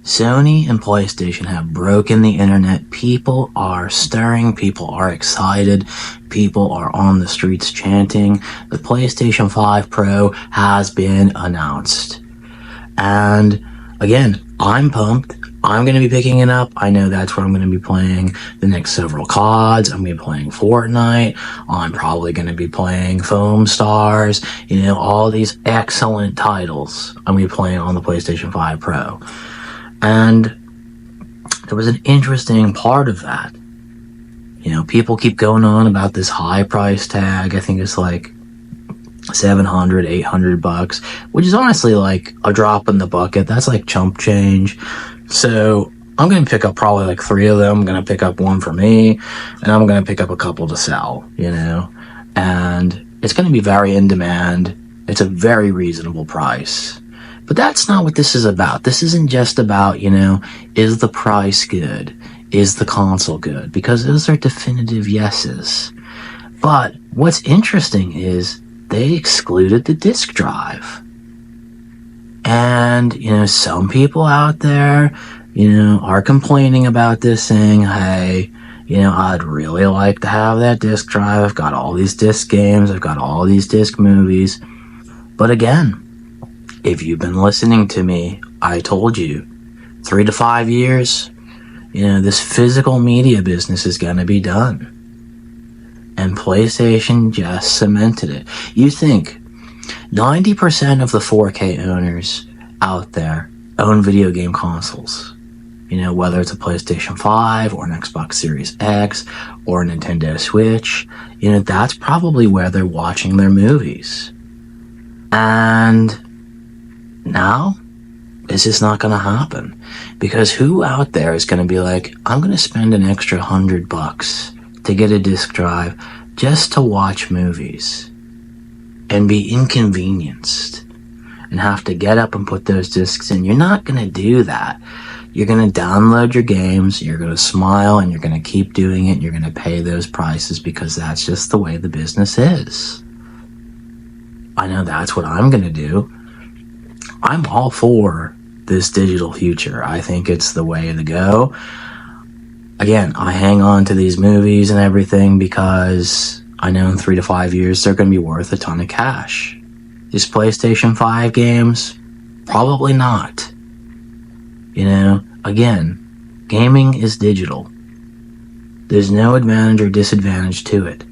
Sony and PlayStation have broken the internet. People are stirring. People are excited. People are on the streets chanting. The PlayStation 5 Pro has been announced. And again, I'm pumped. I'm going to be picking it up. I know that's where I'm going to be playing the next several CODs. I'm going to be playing Fortnite. I'm probably going to be playing Foam Stars. All these excellent titles I'm going to be playing on the PlayStation 5 Pro. And there was an interesting part of that. People keep going on about this high price tag. I think it's like $700, $800, which is honestly like a drop in the bucket. That's like chump change. So I'm going to pick up probably like 3 of them. I'm going to pick up 1 for me, and I'm going to pick up a couple to sell, and it's going to be very in demand. It's a very reasonable price. But that's not what this is about. This isn't just about, is the price good? Is the console good? Because those are definitive yeses. But what's interesting is they excluded the disk drive. And, some people out there, are complaining about this, saying, hey, I'd really like to have that disk drive. I've got all these disk games. I've got all these disk movies. But again, if you've been listening to me, I told you, 3 to 5 years, this physical media business is going to be done. And PlayStation just cemented it. You think 90% of the 4K owners out there own video game consoles. Whether it's a PlayStation 5 or an Xbox Series X or a Nintendo Switch, that's probably where they're watching their movies. And now, it's just not going to happen. Because who out there is going to be like, I'm going to spend an extra $100 to get a disc drive just to watch movies and be inconvenienced and have to get up and put those discs in? You're not going to do that. You're going to download your games, you're going to smile, and you're going to keep doing it. You're going to pay those prices because that's just the way the business is. I know that's what I'm going to do. I'm all for this digital future. I think it's the way to go. Again, I hang on to these movies and everything because I know in 3 to 5 years they're going to be worth a ton of cash. These PlayStation 5 games, probably not. Again, gaming is digital. There's no advantage or disadvantage to it.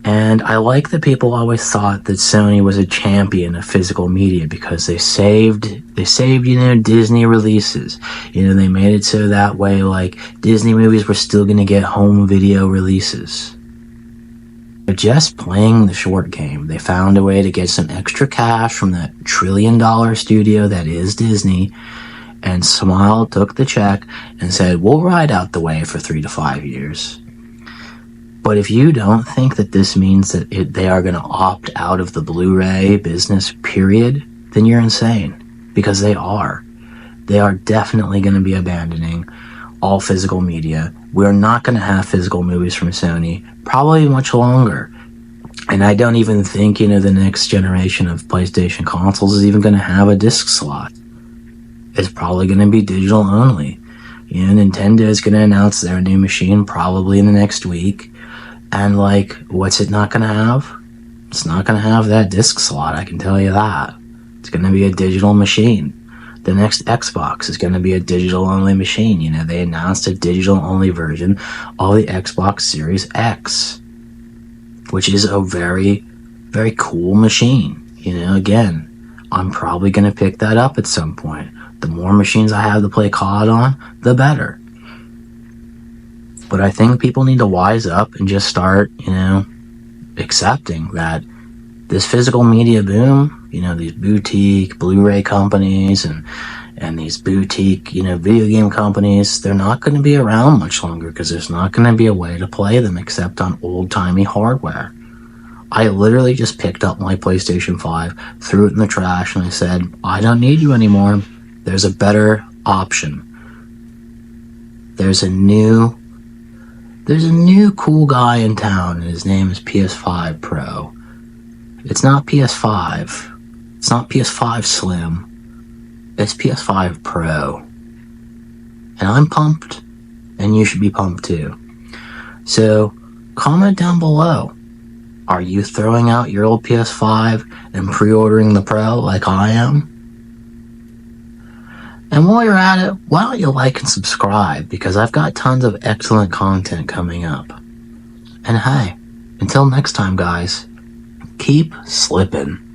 And I like that people always thought that Sony was a champion of physical media because they saved, Disney releases. They made it so that way, like, Disney movies were still going to get home video releases. They're just playing the short game. They found a way to get some extra cash from that $1 trillion studio that is Disney, and Smile took the check and said, we'll ride out the way for 3 to 5 years. But if you don't think that this means that they are going to opt out of the Blu-ray business, period, then you're insane. Because they are. They are definitely going to be abandoning all physical media. We're not going to have physical movies from Sony probably much longer. And I don't even think, the next generation of PlayStation consoles is even going to have a disc slot. It's probably going to be digital only. Nintendo is going to announce their new machine probably in the next week. And, what's it not going to have? It's not going to have that disc slot, I can tell you that. It's going to be a digital machine. The next Xbox is going to be a digital-only machine. They announced a digital-only version of the Xbox Series X, which is a very, very cool machine. Again, I'm probably going to pick that up at some point. The more machines I have to play COD on, the better. But I think people need to wise up and just start, accepting that this physical media boom, these boutique Blu-ray companies and these boutique, video game companies, they're not going to be around much longer because there's not going to be a way to play them except on old-timey hardware. I literally just picked up my PlayStation 5, threw it in the trash, and I said, I don't need you anymore. There's a better option. There's a new cool guy in town, and his name is PS5 Pro. It's not PS5. It's not PS5 Slim. It's PS5 Pro. And I'm pumped, and you should be pumped too. So, comment down below. Are you throwing out your old PS5 and pre-ordering the Pro like I am? And while you're at it, why don't you like and subscribe, because I've got tons of excellent content coming up. And hey, until next time guys, keep slipping.